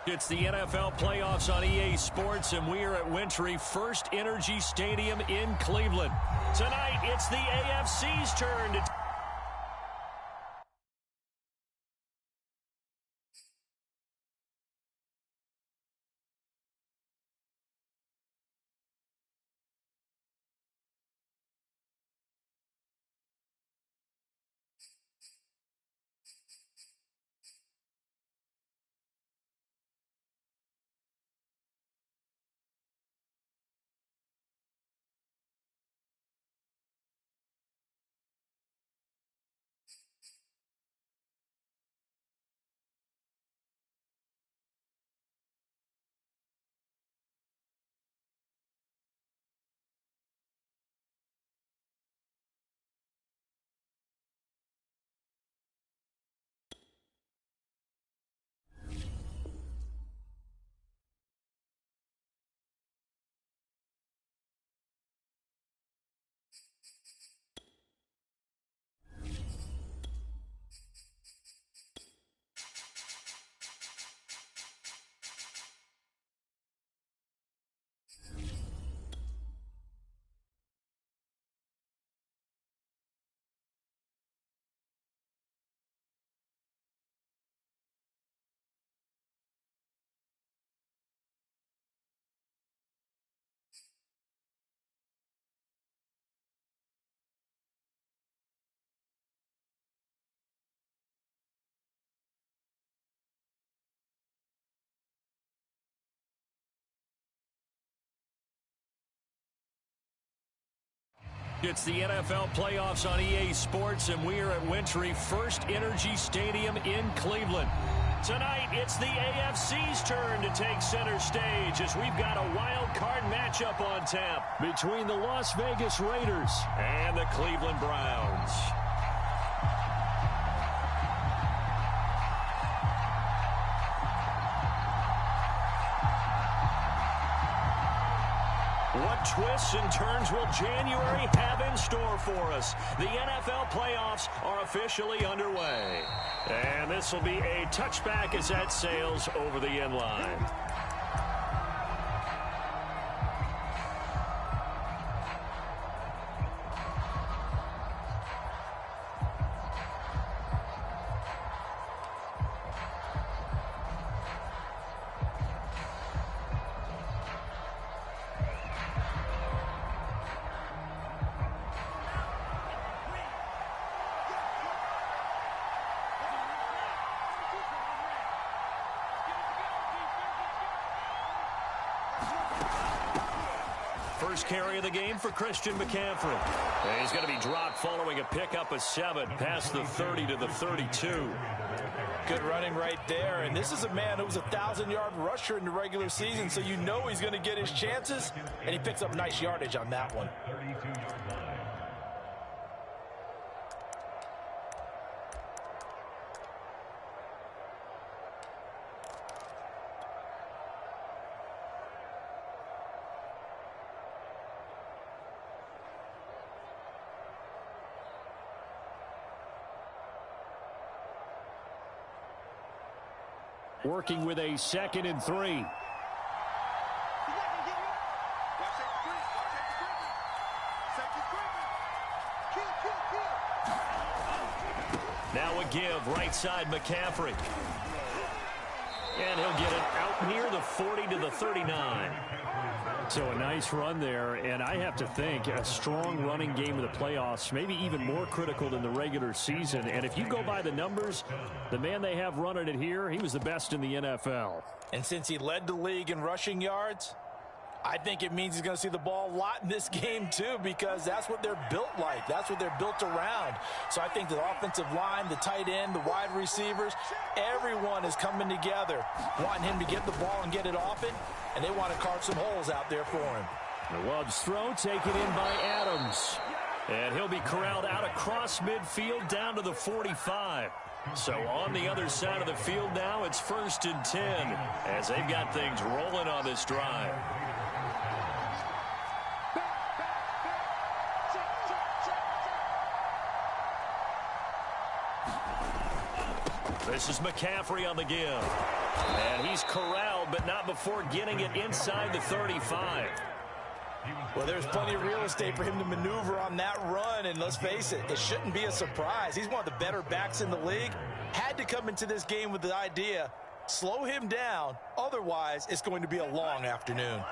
It's the NFL playoffs on EA Sports, and we are at Wintry First Energy Stadium in Cleveland. Tonight, it's the AFC's turn to... It's the NFL playoffs on EA Sports, and we are at Wintry First Energy Stadium in Cleveland. Tonight, it's the AFC's turn to take center stage as we've got a wild card matchup on tap between the Las Vegas Raiders and the Cleveland Browns. What twists and turns will January have in store for us? The NFL playoffs are officially underway. And this will be a touchback as that sails over the end line. First carry of the game for Christian McCaffrey. And he's going to be dropped following a pickup of 7 past the 30 to the 32. Good running right there. And this is a man who was a 1,000-yard rusher in the regular season, so you know he's going to get his chances, and he picks up nice yardage on that one. Working with a 2nd and 3. Now a give, right side McCaffrey. And he'll get it out near the 40 to the 39. So a nice run there, and I have to think a strong running game in the playoffs, maybe even more critical than the regular season. And if you go by the numbers, the man they have running it here, he was the best in the NFL. And since he led the league in rushing yards, I think it means he's going to see the ball a lot in this game too, because that's what they're built like. That's what they're built around. So I think the offensive line, the tight end, the wide receivers, everyone is coming together, wanting him to get the ball and get it often, and they want to carve some holes out there for him. The Love's throw taken in by Adams. And he'll be corralled out across midfield down to the 45. So on the other side of the field now, it's 1st and 10 as they've got things rolling on this drive. This is McCaffrey on the give. And he's corralled, but not before getting it inside the 35. Well, there's plenty of real estate for him to maneuver on that run, and let's face it, it shouldn't be a surprise. He's one of the better backs in the league. Had to come into this game with the idea, slow him down, otherwise it's going to be a long afternoon.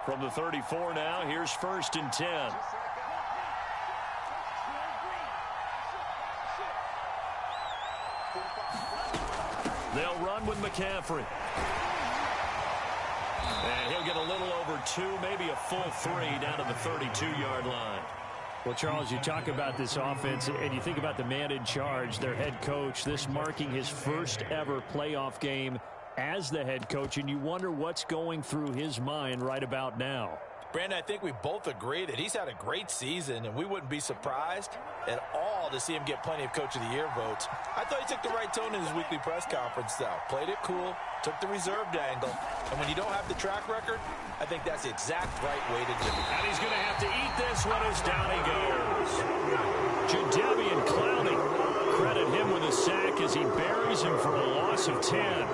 From the 34 now, here's 1st and 10. They'll run with McCaffrey. And he'll get a little over 2, maybe a full 3 down to the 32-yard line. Well, Charles, you talk about this offense, and you think about the man in charge, their head coach, this marking his first ever playoff game as the head coach, and you wonder what's going through his mind right about now. Brandon, I think we both agree that he's had a great season, and we wouldn't be surprised at all to see him get plenty of Coach of the Year votes. I thought he took the right tone in his weekly press conference, though. Played it cool, took the reserved angle, and when you don't have the track record, I think that's the exact right way to do it. And he's going to have to eat this one as down he goes. Jadeveon Clowney, credit him with a sack as he buries him for a loss of 10.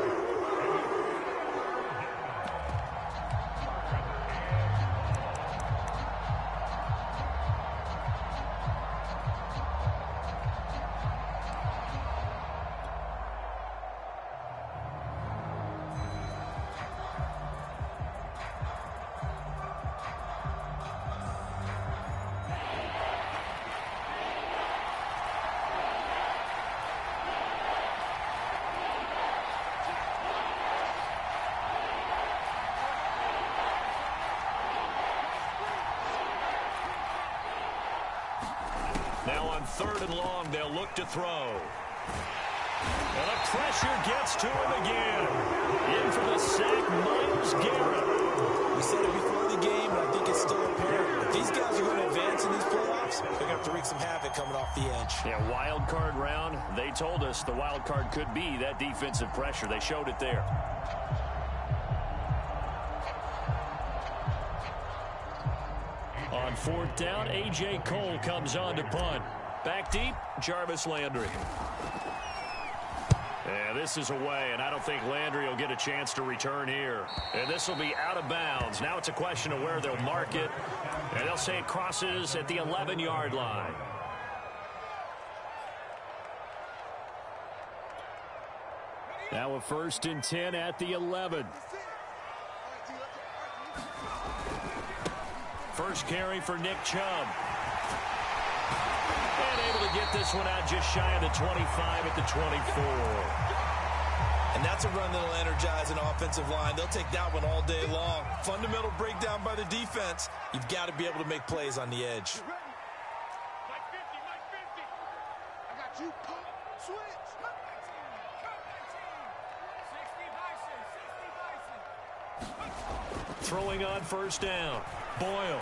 Now on 3rd and long, they'll look to throw. And the pressure gets to him again. In for the sack, Myles Garrett. We said it before the game, and I think it's still apparent. If these guys are going to advance in these playoffs, they're going to have to wreak some havoc coming off the edge. Yeah, wild card round. They told us the wild card could be that defensive pressure. They showed it there. On 4th down, A.J. Cole comes on to punt. Back deep, Jarvis Landry. And this is away, and I don't think Landry will get a chance to return here. And this will be out of bounds. Now it's a question of where they'll mark it. And they'll say it crosses at the 11-yard line. Now a 1st and 10 at the 11. First carry for Nick Chubb. And able to get this one out just shy of the 25 at the 24. And that's a run that'll energize an offensive line. They'll take that one all day long. Fundamental breakdown by the defense. You've got to be able to make plays on the edge. I got you. Switch. Throwing on 1st down. Boyle.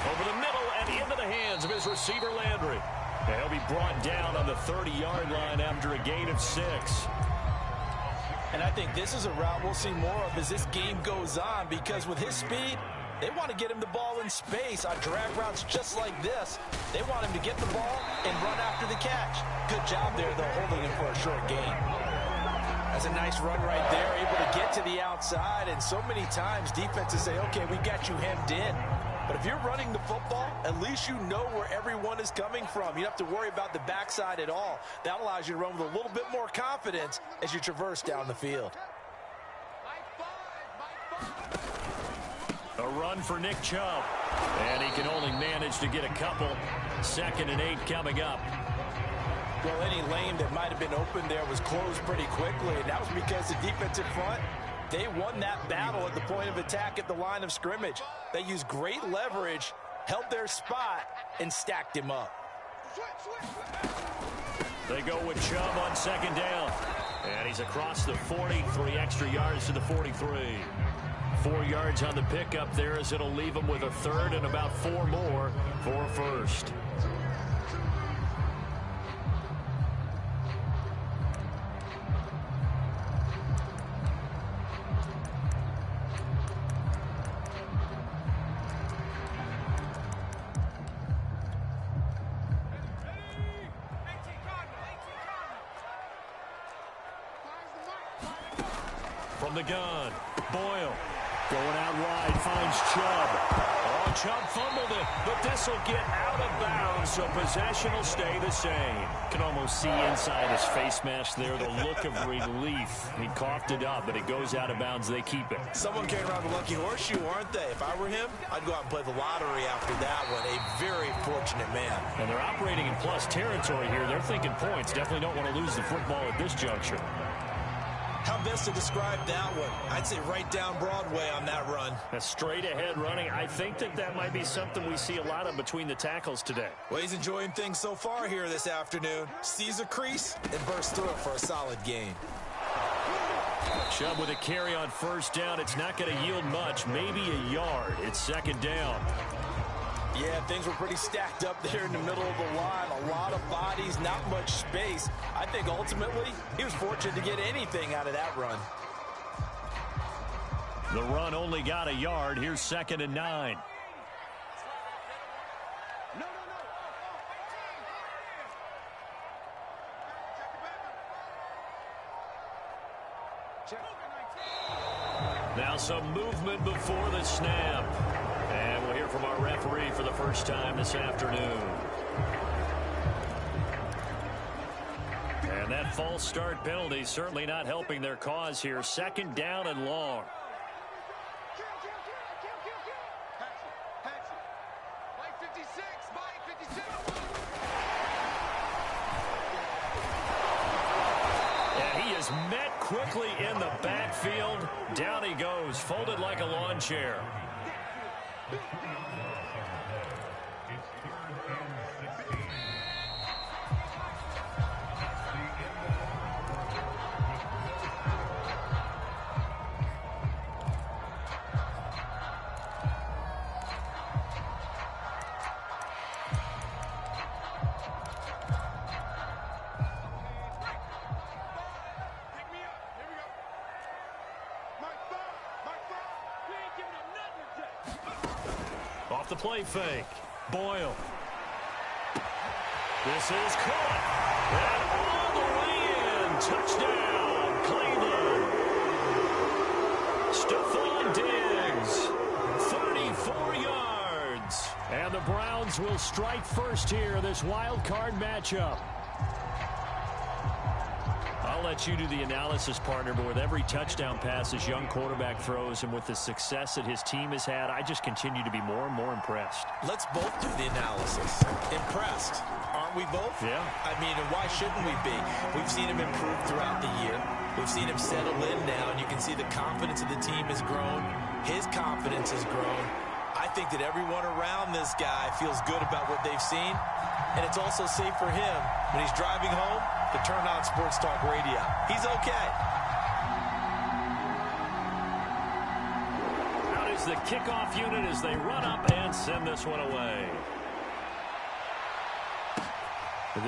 Over the middle and into the hands of his receiver Landry. And he'll be brought down on the 30-yard line after a gain of 6. And I think this is a route we'll see more of as this game goes on, because with his speed, they want to get him the ball in space on drag routes just like this. They want him to get the ball and run after the catch. Good job there, though, holding him for a short gain. That's a nice run right there, able to get to the outside. And so many times defenses say, okay, we got you hemmed in. But if you're running the football, at least you know where everyone is coming from. You don't have to worry about the backside at all. That allows you to run with a little bit more confidence as you traverse down the field. A run for Nick Chubb. And he can only manage to get a couple. 2nd and 8 coming up. Well, any lane that might have been open there was closed pretty quickly, and that was because the defensive front, they won that battle at the point of attack at the line of scrimmage. They used great leverage, held their spot, and stacked him up. They go with Chubb on 2nd down. And he's across the 40, 3 extra yards to the 43. 4 yards on the pickup there as it'll leave him with a 3rd and about 4 more for a 1st. From the gun, Boyle. Going out wide, finds Chubb. Oh, Chubb fumbled it, but this will get out of bounds, so possession will stay the same. Can almost see inside his face mask there the look of relief. He coughed it up, but it goes out of bounds. They keep it. Someone carrying around the lucky horseshoe, aren't they? If I were him, I'd go out and play the lottery after that one. A very fortunate man. And they're operating in plus territory here. They're thinking points. Definitely don't want to lose the football at this juncture. How best to describe that one? I'd say right down Broadway on that run. A straight ahead running. I think that might be something we see a lot of between the tackles today. Well, he's enjoying things so far here this afternoon. Sees a crease and bursts through it for a solid gain. Chubb with a carry on first down. It's not going to yield much, maybe a yard. It's second down. Yeah, things were pretty stacked up there in the middle of the line. A lot of bodies, not much space. I think ultimately he was fortunate to get anything out of that run. The run only got a yard. Here's 2nd and 9. Now some movement before the snap. And we'll hear from our referee for the first time this afternoon. And that false start penalty certainly not helping their cause here. 2nd down and long. And he is met quickly in the backfield. Down he goes, folded like a lawn chair. Off the play fake. Boyle. This is caught. And all the way in. Touchdown, Cleveland. Stephon Diggs. 34 yards. And the Browns will strike first here, this wild card matchup. I'll let you do the analysis, partner, but with every touchdown pass his young quarterback throws and with the success that his team has had, I just continue to be more and more impressed. Let's both do the analysis. Impressed. Aren't we both? Yeah. I mean, and why shouldn't we be? We've seen him improve throughout the year. We've seen him settle in now, and you can see the confidence of the team has grown. His confidence has grown. I think that everyone around this guy feels good about what they've seen, and it's also safe for him when he's driving home to turn on Sports Talk Radio. He's okay. Out is the kickoff unit as they run up and send this one away.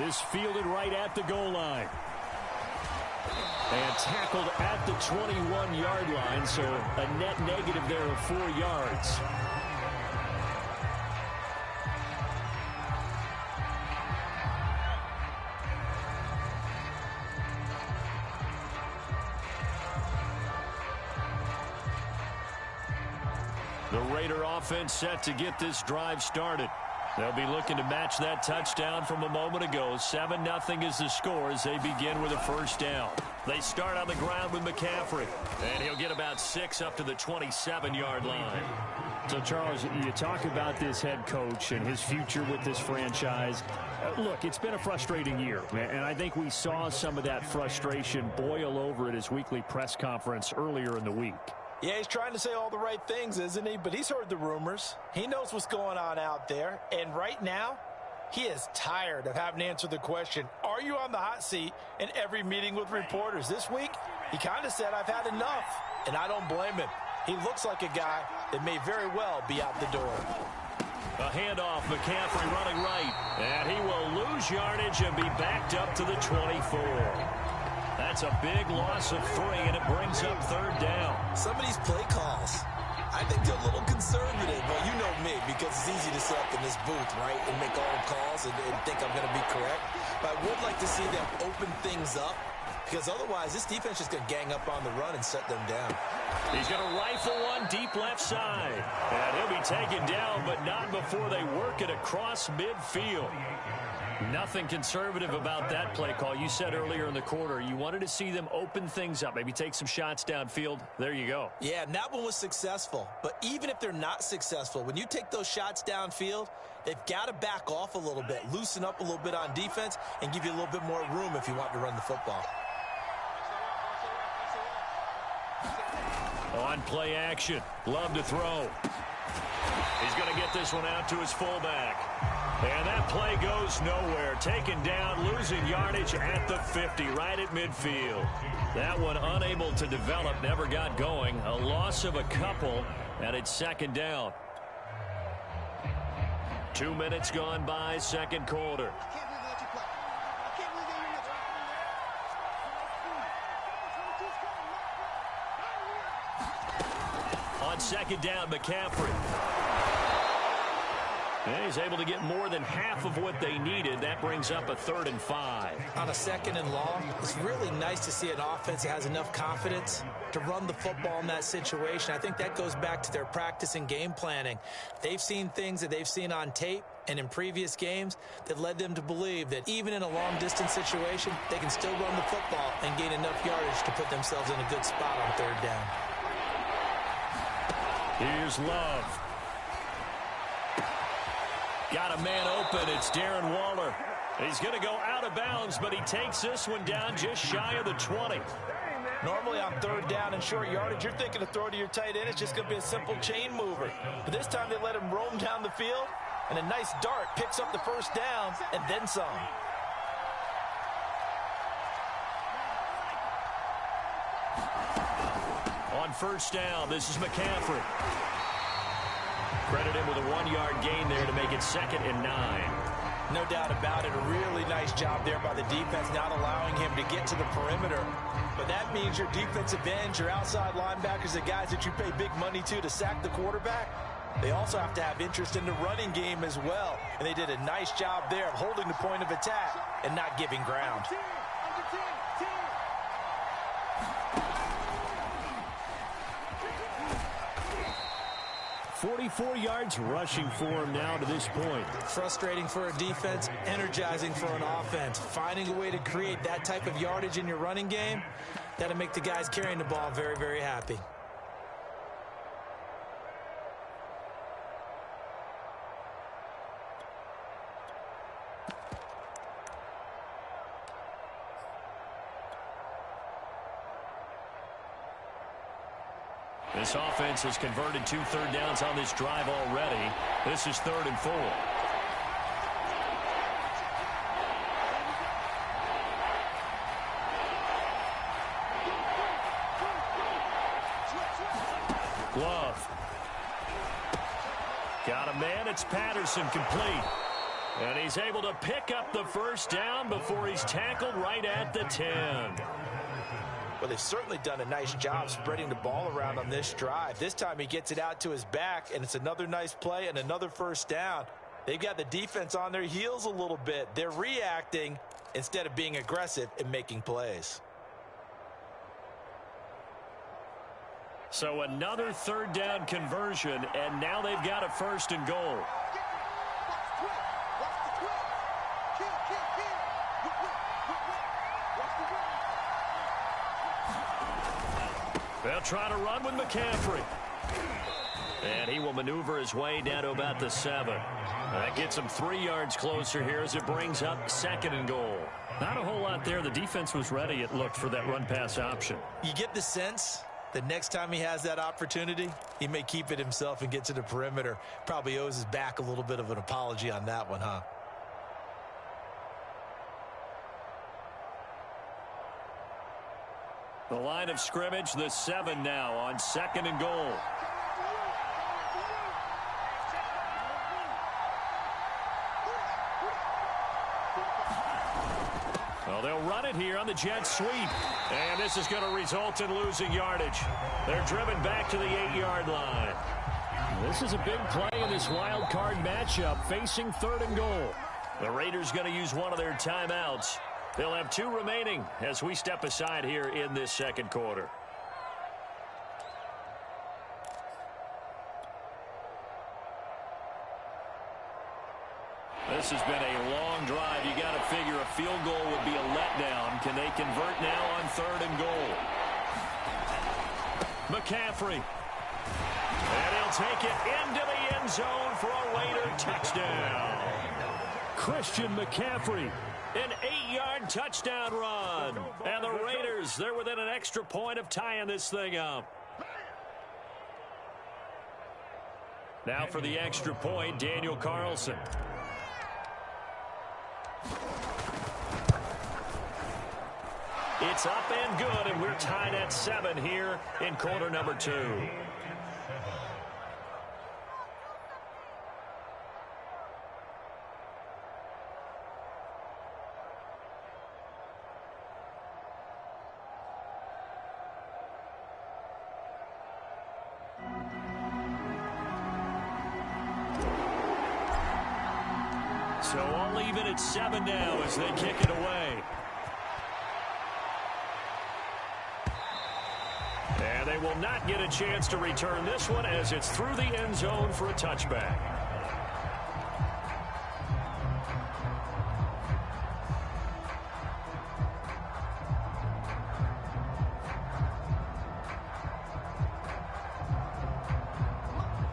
This fielded right at the goal line. And tackled at the 21-yard line, so a net negative there of 4 yards. The Raider offense set to get this drive started. They'll be looking to match that touchdown from a moment ago. 7-0 is the score as they begin with a first down. They start on the ground with McCaffrey. And he'll get about 6 up to the 27-yard line. So, Charles, you talk about this head coach and his future with this franchise. Look, it's been a frustrating year, and I think we saw some of that frustration boil over at his weekly press conference earlier in the week. Yeah, he's trying to say all the right things, isn't he? But he's heard the rumors. He knows what's going on out there. And right now, he is tired of having to answer the question, are you on the hot seat in every meeting with reporters? This week, he kind of said, I've had enough. And I don't blame him. He looks like a guy that may very well be out the door. A handoff, McCaffrey running right. And he will lose yardage and be backed up to the 24. That's a big loss of 3, and it brings up 3rd down. Some of these play calls, I think they're a little conservative. Well, you know me, because it's easy to sit up in this booth, right, and make all calls and think I'm going to be correct. But I would like to see them open things up because otherwise this defense is going to gang up on the run and set them down. He's going to rifle one deep left side. And he'll be taken down, but not before they work it across midfield. Nothing conservative about that play call. You said earlier in the quarter you wanted to see them open things up, maybe take some shots downfield. There you go. Yeah, and that one was successful. But even if they're not successful, when you take those shots downfield, they've got to back off a little bit, loosen up a little bit on defense, and give you a little bit more room if you want to run the football. On play action, Love to throw. He's going to get this one out to his fullback. And that play goes nowhere. Taken down, losing yardage at the 50, right at midfield. That one unable to develop, never got going. A loss of a couple, and it's second down. 2 minutes gone by, second quarter. On second down, McCaffrey. And he's able to get more than half of what they needed. That brings up a 3rd and 5. On a 2nd and long, it's really nice to see an offense that has enough confidence to run the football in that situation. I think that goes back to their practice and game planning. They've seen things that they've seen on tape and in previous games that led them to believe that even in a long-distance situation, they can still run the football and gain enough yardage to put themselves in a good spot on 3rd down. Here's Love. Got a man open. It's Darren Waller. He's going to go out of bounds, but he takes this one down just shy of the 20. Normally on 3rd down and short yardage, you're thinking to throw to your tight end. It's just going to be a simple chain mover. But this time they let him roam down the field, and a nice dart picks up the 1st down and then some. On 1st down, this is McCaffrey. Credit him with a 1-yard gain there to make it 2nd and 9. No doubt about it. A really nice job there by the defense, not allowing him to get to the perimeter. But that means your defensive ends, your outside linebackers, the guys that you pay big money to sack the quarterback, they also have to have interest in the running game as well. And they did a nice job there of holding the point of attack and not giving ground. 44 yards rushing for him now to this point. Frustrating for a defense, energizing for an offense. Finding a way to create that type of yardage in your running game, that'll make the guys carrying the ball very, very happy. This offense has converted 2 third downs on this drive already. This is 3rd and 4. Love. Got a man. It's Patterson, complete. And he's able to pick up the 1st down before he's tackled right at the 10. Well, they've certainly done a nice job spreading the ball around on this drive. This time he gets it out to his back, and it's another nice play and another 1st down. They've got the defense on their heels a little bit. They're reacting instead of being aggressive and making plays. So another 3rd down conversion, and now they've got a 1st and goal. They'll try to run with McCaffrey. And he will maneuver his way down to about the 7. That gets him 3 yards closer here as it brings up 2nd and goal. Not a whole lot there. The defense was ready, it looked, for that run-pass option. You get the sense that next time he has that opportunity, he may keep it himself and get to the perimeter. Probably owes his back a little bit of an apology on that one, huh? The line of scrimmage, the 7 now on 2nd and goal. Well, they'll run it here on the jet sweep. And this is going to result in losing yardage. They're driven back to the 8-yard line. This is a big play in this wild card matchup, facing 3rd and goal. The Raiders going to use one of their timeouts. They'll have 2 remaining as we step aside here in this second quarter. This has been a long drive. You got to figure a field goal would be a letdown. Can they convert now on 3rd and goal? McCaffrey. And he'll take it into the end zone for a Raider touchdown. Christian McCaffrey. An 8-yard touchdown run. And the Raiders, they're within an extra point of tying this thing up. Now for the extra point, Daniel Carlson. It's up and good, and we're tied at 7 here in quarter number 2. So all even at 7 now as they kick it away. And they will not get a chance to return this one as it's through the end zone for a touchback.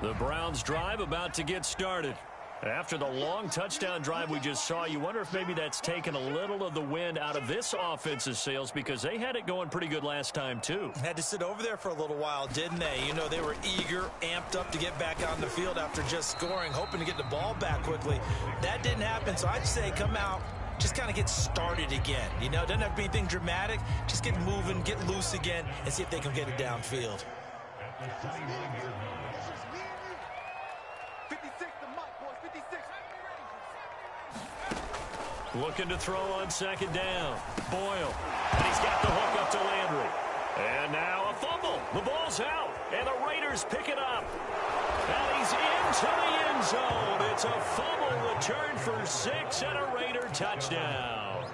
The Browns drive about to get started. After the long touchdown drive we just saw, you wonder if maybe that's taken a little of the wind out of this offense's sails because they had it going pretty good last time, too. Had to sit over there for a little while, didn't they? You know, they were eager, amped up to get back out on the field after just scoring, hoping to get the ball back quickly. That didn't happen, so I'd say come out, just kind of get started again. You know, doesn't have to be anything dramatic. Just get moving, get loose again, and see if they can get it downfield. Looking to throw on 2nd down. Boyle. And he's got the hook up to Landry. And now a fumble. The ball's out. And the Raiders pick it up. And he's into the end zone. It's a fumble return for 6 and a Raider touchdown.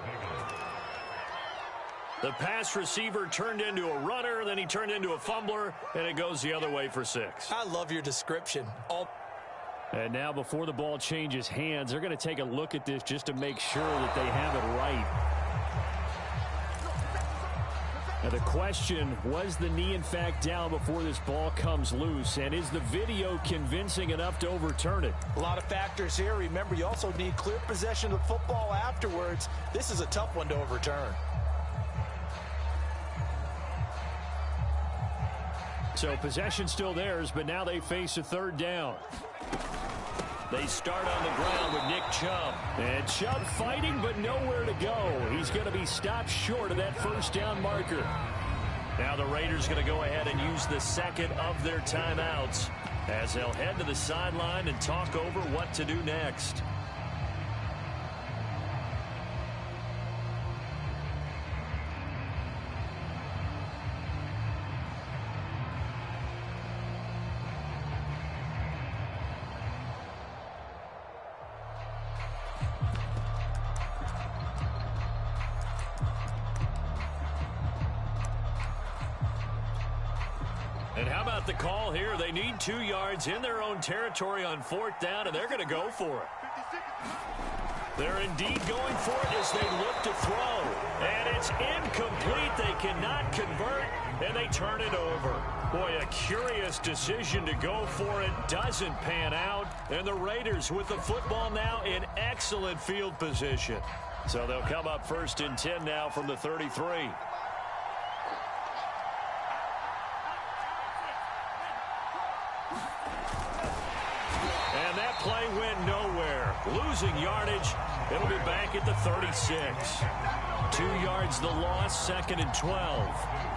The pass receiver turned into a runner. Then he turned into a fumbler. And it goes the other way for 6. I love your description. And now before the ball changes hands, they're going to take a look at this just to make sure that they have it right. Now the question, was the knee in fact down before this ball comes loose? And is the video convincing enough to overturn it? A lot of factors here. Remember, you also need clear possession of the football afterwards. This is a tough one to overturn. So possession still theirs, but now they face a 3rd down. They start on the ground with Nick Chubb. And Chubb fighting, but nowhere to go. He's going to be stopped short of that 1st down marker. Now the Raiders going to go ahead and use the 2nd of their timeouts as they'll head to the sideline and talk over what to do next. And how about the call here? They need 2 yards in their own territory on 4th down, and they're going to go for it. They're indeed going for it as they look to throw. And it's incomplete. They cannot convert, and they turn it over. Boy, a curious decision to go for it. Doesn't pan out. And the Raiders with the football now in excellent field position. So they'll come up 1st and 10 now from the 33. And that play went nowhere. Losing yardage. It'll be back at the 36. 2 yards the loss, 2nd and 12.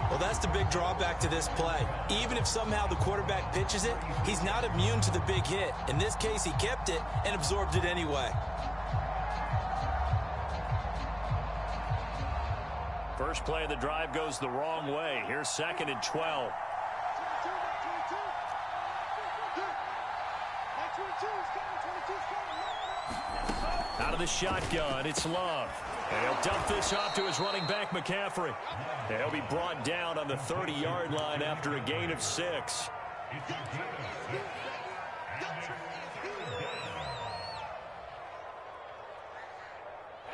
Well, that's the big drawback to this play. Even if somehow the quarterback pitches it, he's not immune to the big hit. In this case, he kept it and absorbed it anyway. First play of the drive goes the wrong way. Here's 2nd and 12. Out of the shotgun, it's Love. And he'll dump this off to his running back, McCaffrey. And he'll be brought down on the 30-yard line after a gain of 6.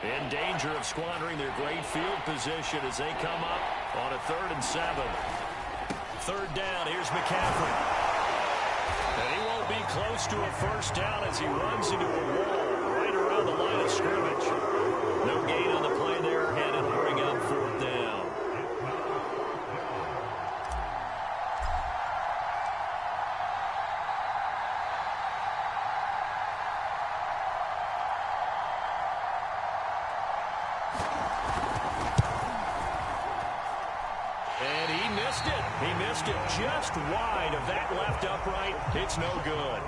In danger of squandering their great field position as they come up on a 3rd and 7. 3rd down, here's McCaffrey. And he won't be close to a first down as he runs into a wall right around the line of scrimmage. No gain on the play there, and it'll bring up 4th down. And he missed it. He missed it just wide of that left upright. It's no good.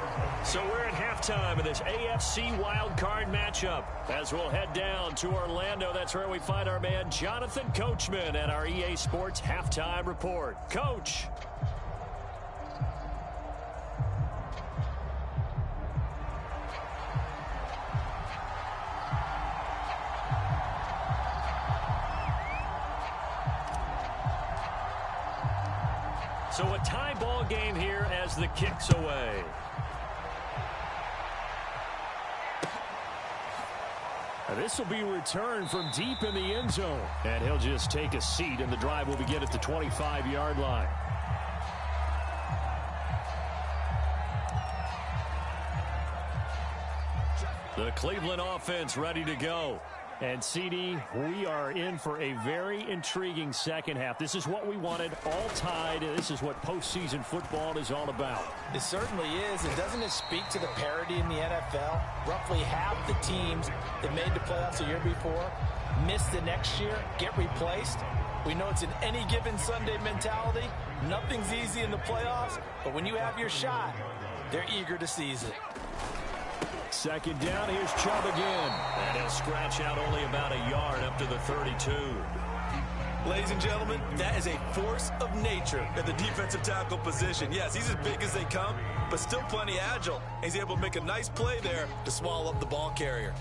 So we're at halftime of this AFC Wildcard matchup. As we'll head down to Orlando, that's where we find our man Jonathan Coachman at our EA Sports Halftime Report. Coach. So a tie ball game here as the kick's away. This will be returned from deep in the end zone. And he'll just take a seat, and the drive will begin at the 25-yard line. The Cleveland offense ready to go. And, CD, we are in for a very intriguing second half. This is what we wanted, all tied, and this is what postseason football is all about. It certainly is. And doesn't it speak to the parity in the NFL? Roughly half the teams that made the playoffs a year before miss the next year, get replaced. We know it's an any given Sunday mentality. Nothing's easy in the playoffs, but when you have your shot, they're eager to seize it. 2nd down, here's Chubb again. And he'll scratch out only about a yard up to the 32. Ladies and gentlemen, that is a force of nature at the defensive tackle position. Yes, he's as big as they come, but still plenty agile. He's able to make a nice play there to swallow up the ball carrier.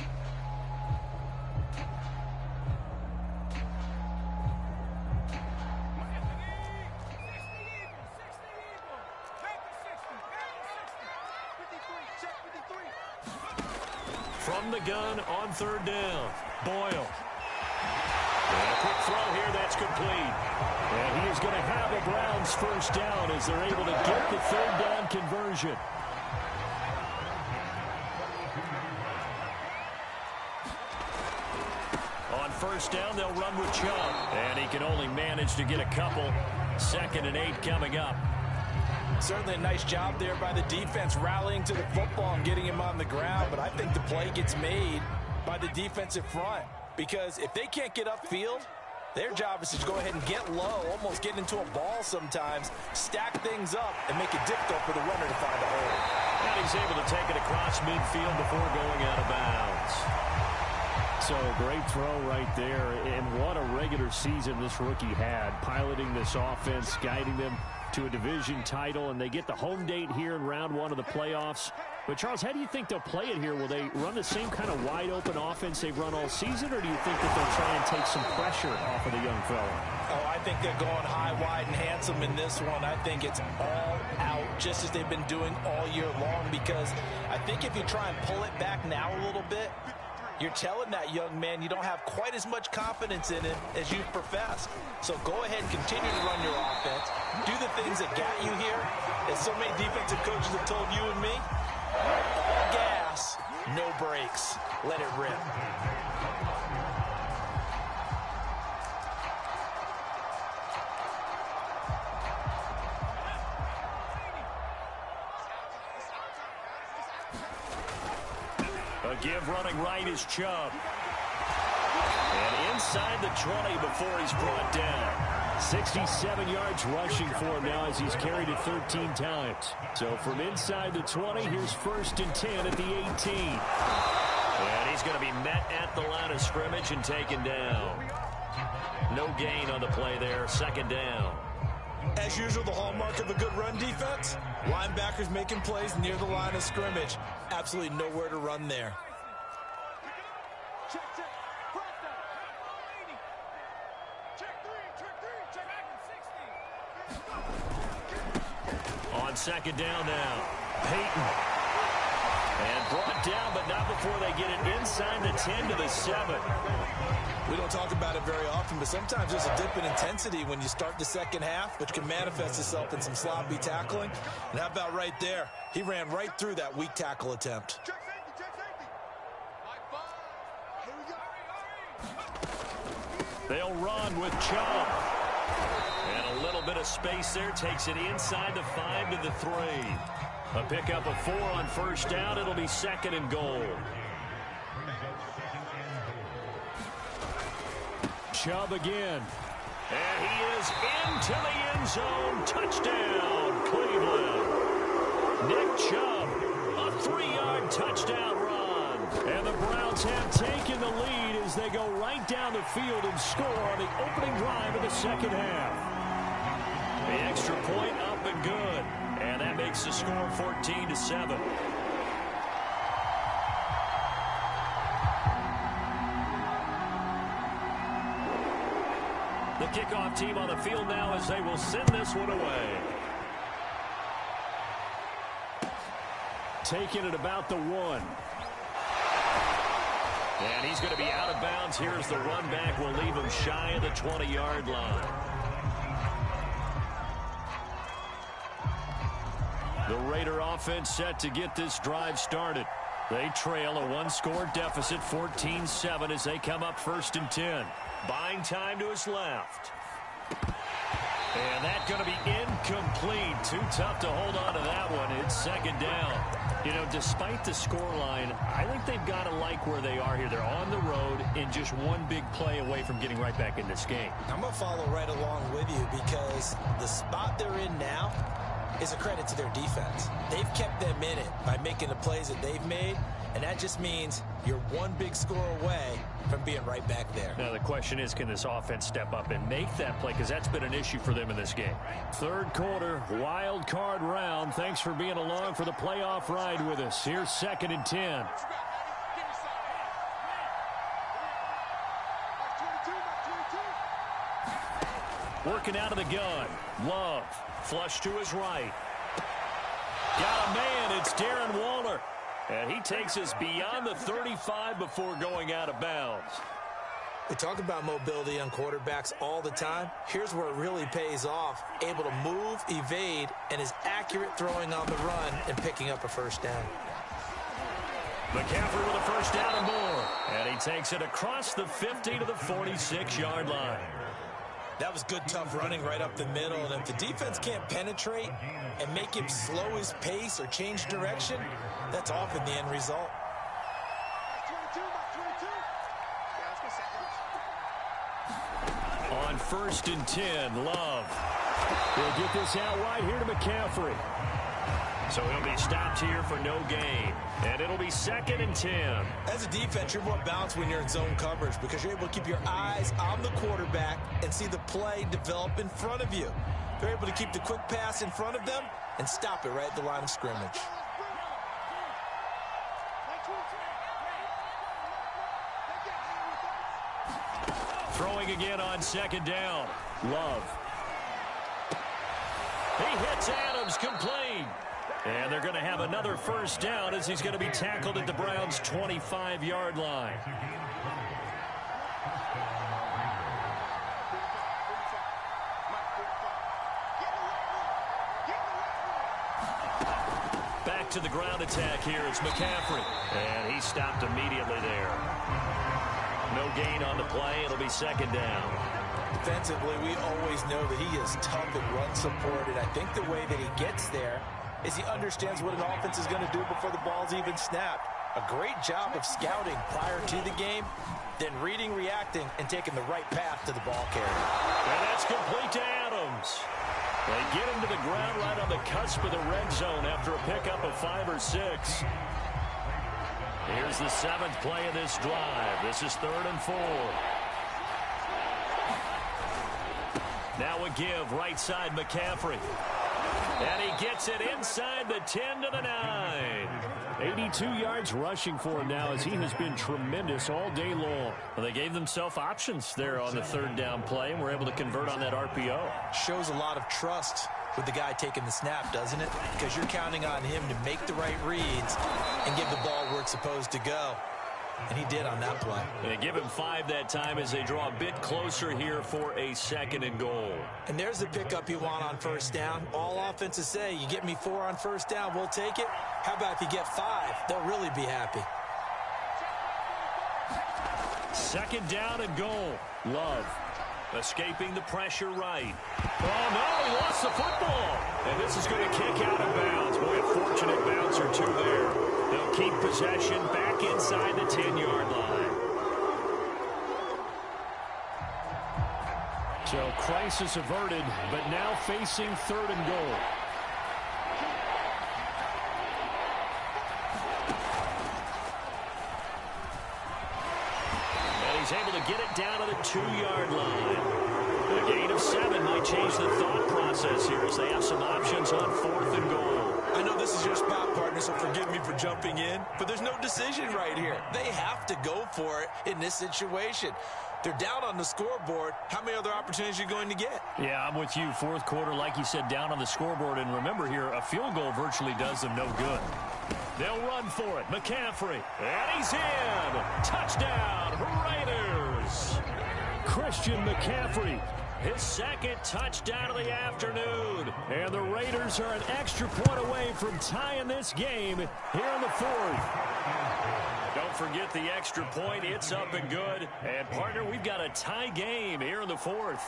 From the gun on 3rd down, Boyle. And a quick throw here, that's complete. And he is going to have a Browns first down as they're able to get the 3rd down conversion. On 1st down, they'll run with Chubb. And he can only manage to get a couple. 2nd and 8 coming up. Certainly a nice job there by the defense rallying to the football and getting him on the ground, but I think the play gets made by the defensive front because if they can't get upfield, their job is to go ahead and get low, almost get into a ball sometimes, stack things up, and make it difficult for the runner to find a hole. And he's able to take it across midfield before going out of bounds. So great throw right there, and what a regular season this rookie had, piloting this offense, guiding them to a division title, and they get the home date here in round 1 of the playoffs. But, Charles, how do you think they'll play it here? Will they run the same kind of wide-open offense they've run all season, or do you think that they'll try and take some pressure off of the young fella? Oh, I think they're going high, wide, and handsome in this one. I think it's all out, just as they've been doing all year long, because I think if you try and pull it back now a little bit, you're telling that young man you don't have quite as much confidence in him as you profess. So go ahead and continue to run your offense. Do the things that got you here. As so many defensive coaches have told you and me, all gas, no brakes. Let it rip. A give running right is Chubb. And inside the 20 before he's brought down. 67 yards rushing for him now as he's carried it 13 times. So from inside the 20, here's 1st and 10 at the 18. And he's going to be met at the line of scrimmage and taken down. No gain on the play there. 2nd down. As usual, the hallmark of a good run defense, linebackers making plays near the line of scrimmage. Absolutely nowhere to run there. second down now. Peyton. And brought down, but not before they get it inside the 10 to the 7. We don't talk about it very often, but sometimes there's a dip in intensity when you start the second half, which can manifest itself in some sloppy tackling. And how about right there? He ran right through that weak tackle attempt. Check safety. Here we go. They'll run with Chubb. And a little bit of space there takes it inside the 5 to the 3. A pickup of 4 on first down. It'll be 2nd and goal. Chubb again. And he is into the end zone. Touchdown, Cleveland. Nick Chubb, a 3-yard touchdown run. And the Browns have taken the lead as they go right down the field and score on the opening drive of the second half. The extra point up and good. And that makes the score 14-7. The kickoff team on the field now as they will send this one away. Taking it about the 1. And he's going to be out of bounds. Here's the run back. We'll leave him shy of the 20-yard line. The Raider offense set to get this drive started. They trail a 1-score deficit, 14-7, as they come up 1st and 10. Buying time to his left. And that's going to be incomplete. Too tough to hold on to that one. It's 2nd down. You know, despite the scoreline, I think they've got to like where they are here. They're on the road and just one big play away from getting right back in this game. I'm going to follow right along with you because the spot they're in now is a credit to their defense. They've kept them in it by making the plays that they've made, and that just means you're one big score away from being right back there. Now the question is, can this offense step up and make that play? Because that's been an issue for them in this game. 3rd quarter, wild card round. Thanks for being along for the playoff ride with us. Here's 2nd and 10. Working out of the gun. Love. Flush to his right. Got a man. It's Darren Waller. And he takes us beyond the 35 before going out of bounds. We talk about mobility on quarterbacks all the time. Here's where it really pays off. Able to move, evade, and is accurate throwing on the run and picking up a 1st down. McCaffrey with a 1st down and more. And he takes it across the 50 to the 46-yard line. That was good, tough running right up the middle. And if the defense can't penetrate and make him slow his pace or change direction, that's often the end result. On 1st and 10, Love. They'll get this out wide here to McCaffrey. So he'll be stopped here for no gain. And it'll be 2nd and 10. As a defense, you're more balanced when you're in zone coverage because you're able to keep your eyes on the quarterback and see the play develop in front of you. They're able to keep the quick pass in front of them and stop it right at the line of scrimmage. Throwing again on 2nd down. Love. He hits Adams, complete. And they're going to have another 1st down as he's going to be tackled at the Browns' 25-yard line. Back to the ground attack here. It's McCaffrey. And he stopped immediately there. No gain on the play. It'll be 2nd down. Defensively, we always know that he is tough and run support, and I think the way that he gets there is he understands what an offense is going to do before the ball's even snapped. A great job of scouting prior to the game, then reading, reacting, and taking the right path to the ball carrier. And that's complete to Adams. They get him to the ground right on the cusp of the red zone after a pickup of 5 or 6. Here's the 7th play of this drive. This is 3rd and 4. Now a give right side McCaffrey. And he gets it inside the 10 to the 9. 82 yards rushing for him now as he has been tremendous all day long. Well, they gave themselves options there on the 3rd down play and were able to convert on that RPO. Shows a lot of trust with the guy taking the snap, doesn't it? Because you're counting on him to make the right reads and give the ball where it's supposed to go. And he did on that play. They give him 5 that time as they draw a bit closer here for a 2nd and goal. And there's the pickup you want on first down. All offenses say, you get me 4 on first down, we'll take it. How about if you get 5? They'll really be happy. 2nd down and goal. Love escaping the pressure right. Oh, no, he lost the football. And this is going to kick out of bounds. Boy, a fortunate bounce or two there. They'll keep possession back inside the 10-yard line. So crisis averted, but now facing 3rd and goal. He's able to get it down to the 2-yard line. A gain of 7 might change the thought process here as they have some options on 4th and goal. I know this is your spot, partner, so forgive me for jumping in, but there's no decision right here. They have to go for it in this situation. They're down on the scoreboard. How many other opportunities are you going to get? Yeah, I'm with you. 4th quarter, like you said, down on the scoreboard. And remember here, a field goal virtually does them no good. They'll run for it. McCaffrey. And he's in. Touchdown, Raiders. Christian McCaffrey. His 2nd touchdown of the afternoon. And the Raiders are an extra point away from tying this game here in the 4th. Don't forget the extra point. It's up and good. And, partner, we've got a tie game here in the 4th.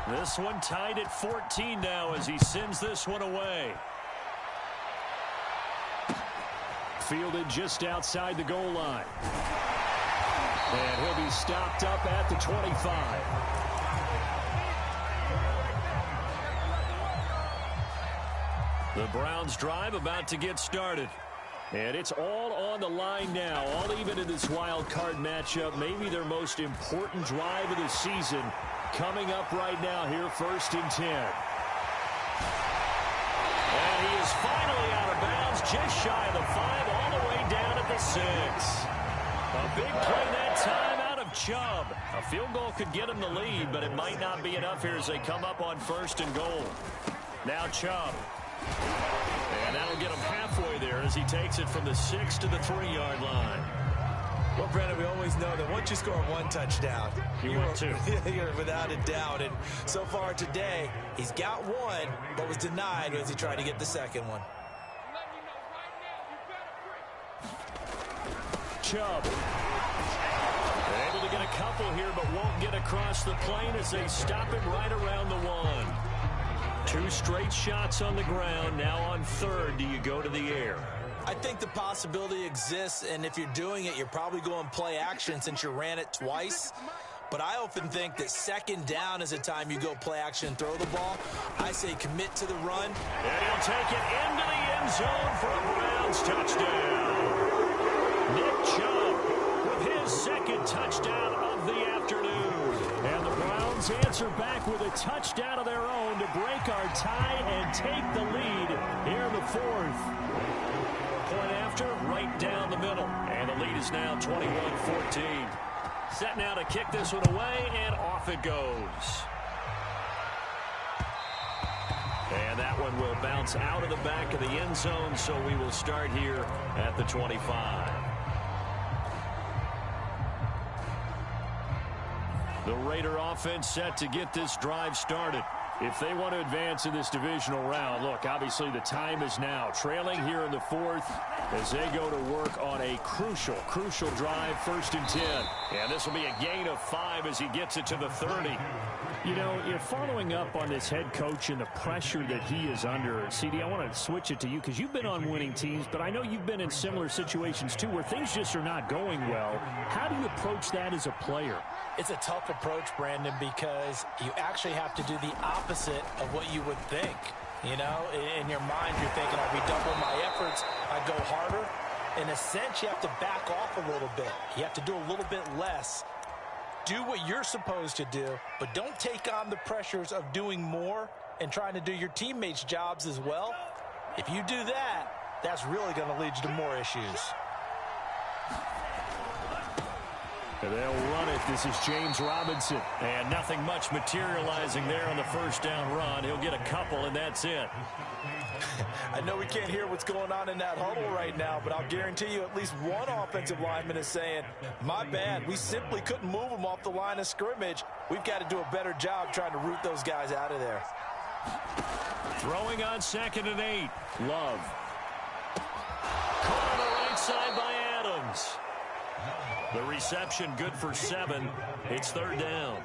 This one tied at 14 now as he sends this one away. Fielded just outside the goal line. And he'll be stopped up at the 25. The Browns drive about to get started. And it's all on the line now, all even in this wild card matchup. Maybe their most important drive of the season coming up right now here, 1st and 10. And he is finally out of bounds, just shy of the 5, all the way down at the 6. A big play that time out of Chubb. A field goal could get him the lead, but it might not be enough here as they come up on 1st and goal. Now Chubb. And that'll get him halfway there as he takes it from the 6 to the 3-yard line. Well, Brandon, we always know that once you score 1 touchdown, you want 2. You're without a doubt. And so far today, he's got 1, but was denied as he tried to get the 2nd one. Chubb. Able to get a couple here, but won't get across the plane as they stop him right around the 1. 2 straight shots on the ground. Now on 3rd, do you go to the air? I think the possibility exists, and if you're doing it, you're probably going play action since you ran it twice. But I often think that 2nd down is a time you go play action and throw the ball. I say commit to the run. And he'll take it into the end zone for a Browns touchdown. Nick Chubb with his 2nd touchdown of the afternoon. And the Browns answer back with a touchdown of their own to break our tie and take the lead here in the 4th. Point after, right down the middle. And the lead is now 21-14. Set now to kick this one away, and off it goes. And that one will bounce out of the back of the end zone, so we will start here at the 25. The Raider offense set to get this drive started. If they want to advance in this divisional round, look, obviously the time is now. Trailing here in the 4th as they go to work on a crucial drive, 1st and 10. And this will be a gain of 5 as he gets it to the 30. You know, you're following up on this head coach and the pressure that he is under. CD, I want to switch it to you because you've been on winning teams, but I know you've been in similar situations too where things just are not going well. How do you approach that as a player? It's a tough approach, Brandon, because you actually have to do the opposite of what you would think. You know, in your mind, you're thinking, I'll redouble my efforts, I go harder. In a sense, you have to back off a little bit. You have to do a little bit less. Do what you're supposed to do, but don't take on the pressures of doing more and trying to do your teammates' jobs as well. If you do that, that's really going to lead you to more issues. And they'll run it. This is James Robinson. And nothing much materializing there on the first down run. He'll get a couple, and that's it. I know we can't hear what's going on in that huddle right now, but I'll guarantee you at least one offensive lineman is saying, my bad, we simply couldn't move them off the line of scrimmage. We've got to do a better job trying to root those guys out of there. Throwing on 2nd and 8. Love. Caught on the right side by Adams. The reception good for 7. It's 3rd down.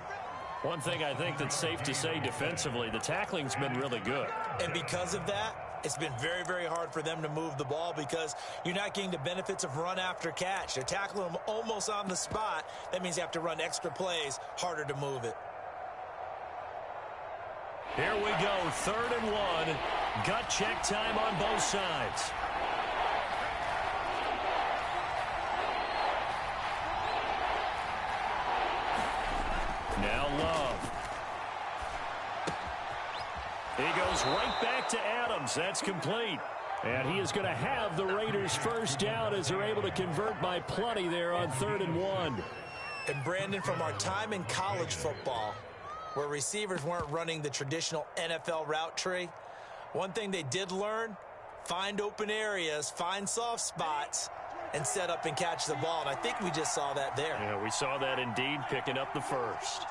One thing I think that's safe to say defensively, the tackling's been really good. And because of that, it's been very, very hard for them to move the ball because you're not getting the benefits of run after catch. They're tackling them almost on the spot. That means you have to run extra plays, harder to move it. Here we go, 3rd and 1. Gut check time on both sides. Now Love. He goes right back to Adams. That's complete. And he is going to have the Raiders first down as they're able to convert by plenty there on 3rd and 1. And Brandon, from our time in college football, where receivers weren't running the traditional NFL route tree, one thing they did learn, find open areas, find soft spots, and set up and catch the ball. And I think we just saw that there. Yeah, we saw that indeed, picking up the first.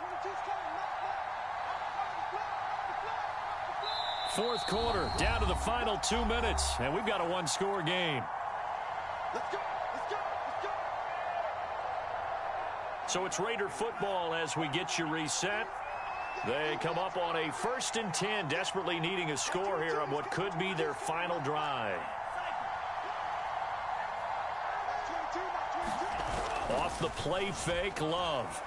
4th quarter, down to the final 2 minutes, and we've got a one-score game. Let's go. Let's go. Let's go. So it's Raider football as we get you reset. They come up on a 1st and 10, desperately needing a score here on what could be their final drive. Off the play fake, Love.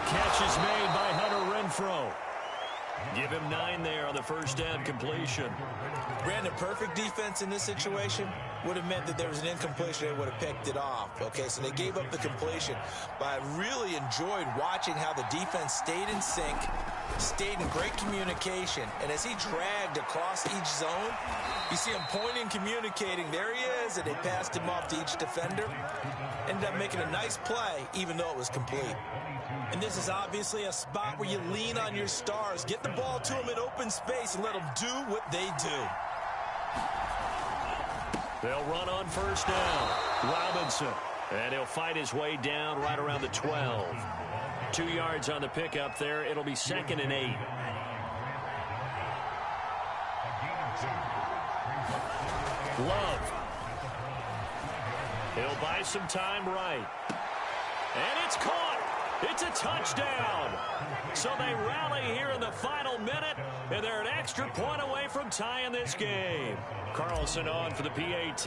Catch is made by Hunter Renfrow. Give him 9 there on the first down completion. Brandon, perfect defense in this situation would have meant that there was an incompletion. They would have picked it off. Okay, so they gave up the completion. But I really enjoyed watching how the defense stayed in sync, stayed in great communication. And as he dragged across each zone, you see him pointing, communicating. There he is, and they passed him off to each defender. Ended up making a nice play, even though it was complete. And this is obviously a spot where you lean on your stars. Get the ball to them in open space and let them do what they do. They'll run on first down. Robinson. And he'll fight his way down right around the 12. 2 yards on the pickup there. It'll be 2nd and 8. Love. He'll buy some time right. And it's caught. It's a touchdown. So they rally here in the final minute, and they're an extra point away from tying this game. Carlson on for the PAT.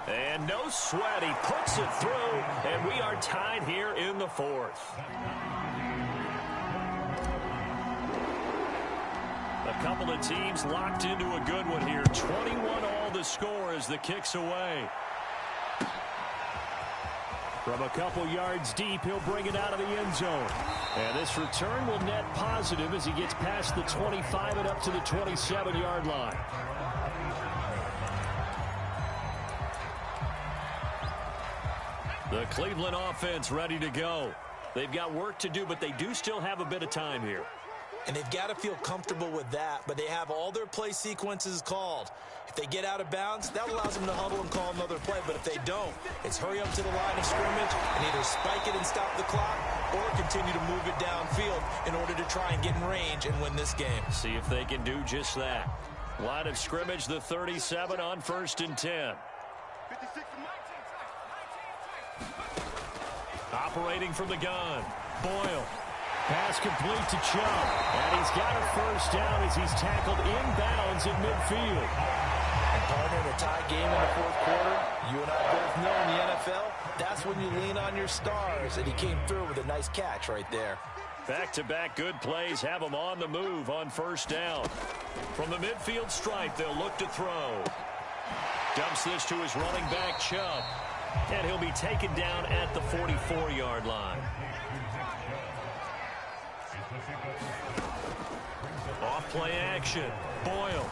And no sweat. He puts it through, and we are tied here in the 4th. A couple of teams locked into a good one here. 21 all the score as the kick's away. From a couple yards deep, he'll bring it out of the end zone. And this return will net positive as he gets past the 25 and up to the 27-yard line. The Cleveland offense ready to go. They've got work to do, but they do still have a bit of time here. And they've got to feel comfortable with that, but they have all their play sequences called. If they get out of bounds, that allows them to huddle and call another play. But if they don't, it's hurry up to the line of scrimmage and either spike it and stop the clock or continue to move it downfield in order to try and get in range and win this game. See if they can do just that. Line of scrimmage, the 37 on 1st and 10. 56 to 19. Operating from the gun. Boyle. Pass complete to Chubb. And he's got a first down as he's tackled inbounds in midfield. And partner, in a tie game in the 4th quarter, you and I both know in the NFL, that's when you lean on your stars. And he came through with a nice catch right there. Back-to-back good plays have him on the move on first down. From the midfield stripe, they'll look to throw. Dumps this to his running back, Chubb. And he'll be taken down at the 44-yard line. Off play action. Boyle.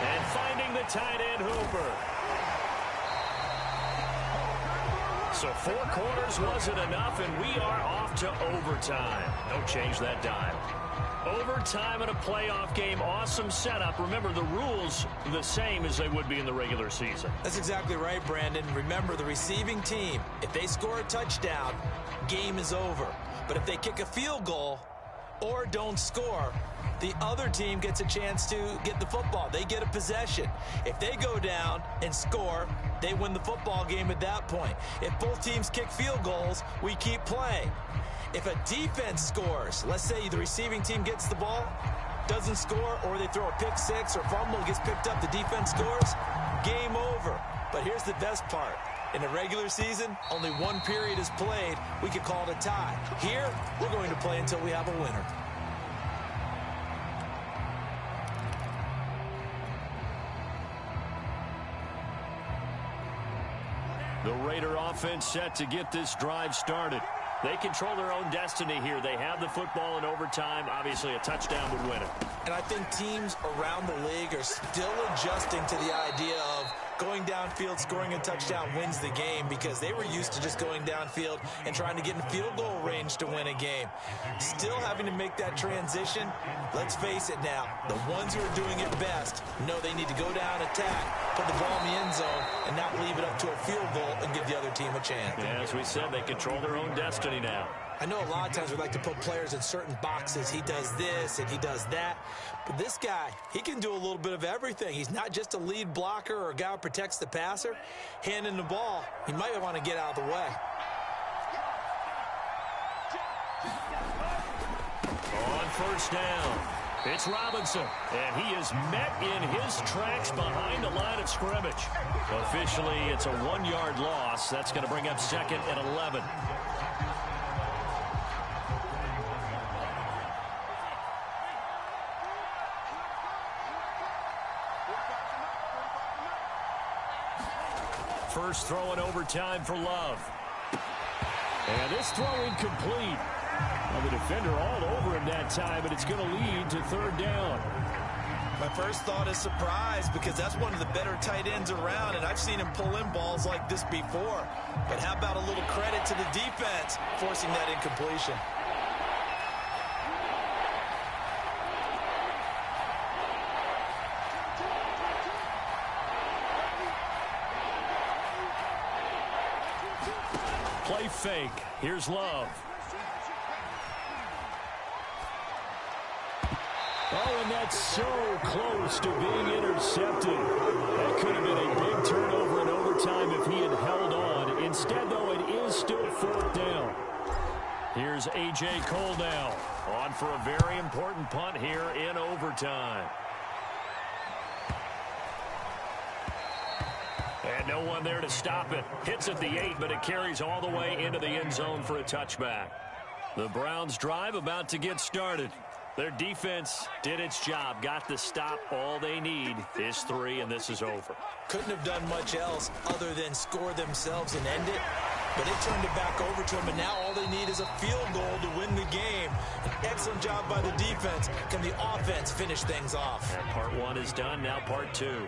And finding the tight end Hooper. So 4 quarters wasn't enough, and we are off to overtime. Don't change that dime. Overtime in a playoff game, awesome setup. Remember, the rules the same as they would be in the regular season. That's exactly right, Brandon. Remember, the receiving team, if they score a touchdown, game is over. But if they kick a field goal or don't score, the other team gets a chance to get the football. They get a possession. If they go down and score, they win the football game at that point. If both teams kick field goals, we keep playing. If a defense scores, let's say the receiving team gets the ball, doesn't score, or they throw a pick six or fumble, gets picked up, the defense scores, game over. But here's the best part. In a regular season, only one period is played. We could call it a tie. Here, we're going to play until we have a winner. The Raider offense set to get this drive started. They control their own destiny here. They have the football in overtime. Obviously, a touchdown would win it. And I think teams around the league are still adjusting to the idea of going downfield, scoring a touchdown wins the game, because they were used to just going downfield and trying to get in field goal range to win a game. Still having to make that transition. Let's face it now, the ones who are doing it best know they need to go down, attack, put the ball in the end zone, and not leave it up to a field goal and give the other team a chance. Yeah, as we said, they control their own destiny now. I know a lot of times we like to put players in certain boxes. He does this and he does that. But this guy, he can do a little bit of everything. He's not just a lead blocker or a guy who protects the passer. Handing the ball, he might want to get out of the way. On first down, it's Robinson, and he is met in his tracks behind the line of scrimmage. Officially, it's a 1-yard loss. That's going to bring up 2nd and 11. First throw in overtime for Love. And this throw incomplete. Well, the defender all over him that time, but it's going to lead to 3rd down. My first thought is surprise, because that's one of the better tight ends around, and I've seen him pull in balls like this before. But how about a little credit to the defense forcing that incompletion? Play fake. Here's Love. Oh, and that's so close to being intercepted. That could have been a big turnover in overtime if he had held on. Instead, though, it is still 4th down. Here's A.J. Cole now, on for a very important punt here in overtime. And no one there to stop it. Hits at the 8, but it carries all the way into the end zone for a touchback. The Browns' drive about to get started. Their defense did its job, got the stop. All they need is 3, and this is over. Couldn't have done much else other than score themselves and end it. But they turned it back over to him, and now all they need is a field goal to win the game. An excellent job by the defense. Can the offense finish things off? And part 1 is done, now part 2.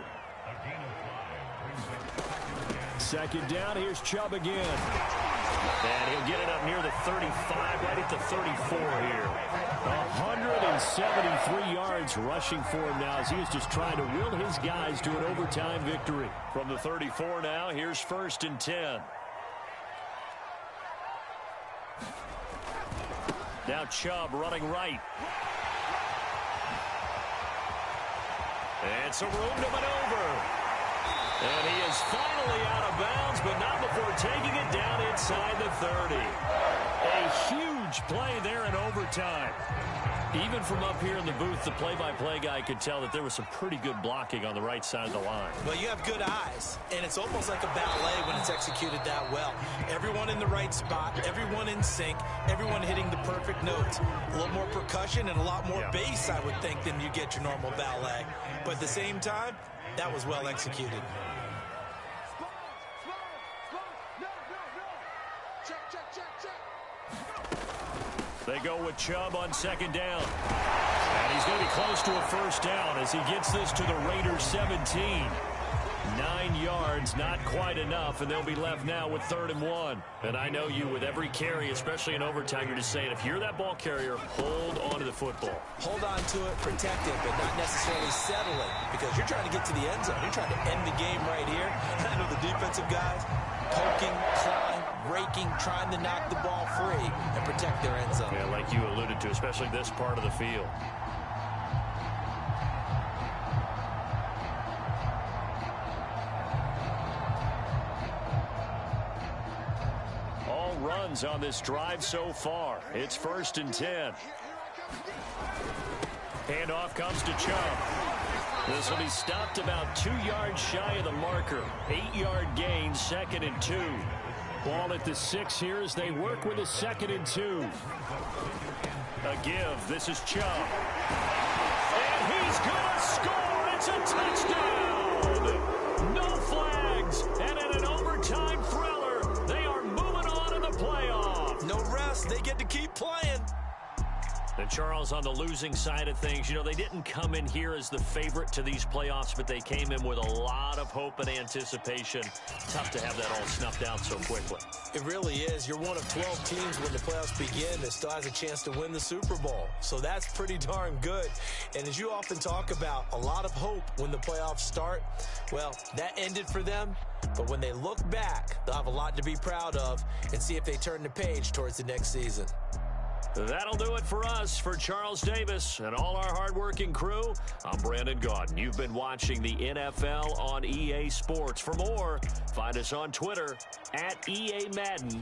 2nd down, here's Chubb again. And he'll get it up near the 35, right at the 34 here. 173 yards rushing for him now as he is just trying to will his guys to an overtime victory. From the 34 now, here's 1st and 10. Now Chubb running right. And some room to maneuver. And he is finally out of bounds, but not before taking it down inside the 30. A huge play there in overtime. Even from up here in the booth, the play-by-play guy could tell that there was some pretty good blocking on the right side of the line. Well, you have good eyes, and it's almost like a ballet when it's executed that well. Everyone in the right spot, everyone in sync, everyone hitting the perfect notes. A little more percussion and a lot more bass, I would think, than you get your normal ballet. But at the same time, that was well executed. They go with Chubb on 2nd down. And he's going to be close to a 1st down as he gets this to the Raiders 17. 9 yards, not quite enough, and they'll be left now with 3rd and 1. And I know you, with every carry, especially in overtime, you're just saying, if you're that ball carrier, hold on to the football. Hold on to it, protect it, but not necessarily settle it, because you're trying to get to the end zone. You're trying to end the game right here. And I know the defensive guys poking, clawing, raking, trying to knock the ball free and protect their end zone. Yeah, like you alluded to, especially this part of the field. All runs on this drive so far. It's 1st and 10. Handoff comes to Chubb. This will be stopped about 2 yards shy of the marker. 8-yard gain, 2nd and 2. Ball at the 6 here as they work with a 2nd and 2. A give. This is Chubb. And he's going to score. It's a touchdown. No flags. And in an overtime thriller, they are moving on in the playoff. No rest. They get to keep playing. And Charles, on the losing side of things, you know, they didn't come in here as the favorite to these playoffs, but they came in with a lot of hope and anticipation. Tough to have that all snuffed out so quickly. It really is. You're one of 12 teams when the playoffs begin that still has a chance to win the Super Bowl. So that's pretty darn good. And as you often talk about, a lot of hope when the playoffs start. Well, that ended for them. But when they look back, they'll have a lot to be proud of and see if they turn the page towards the next season. That'll do it for us. For Charles Davis and all our hardworking crew, I'm Brandon Gaudin. You've been watching the NFL on EA Sports. For more, find us on Twitter @EA Madden.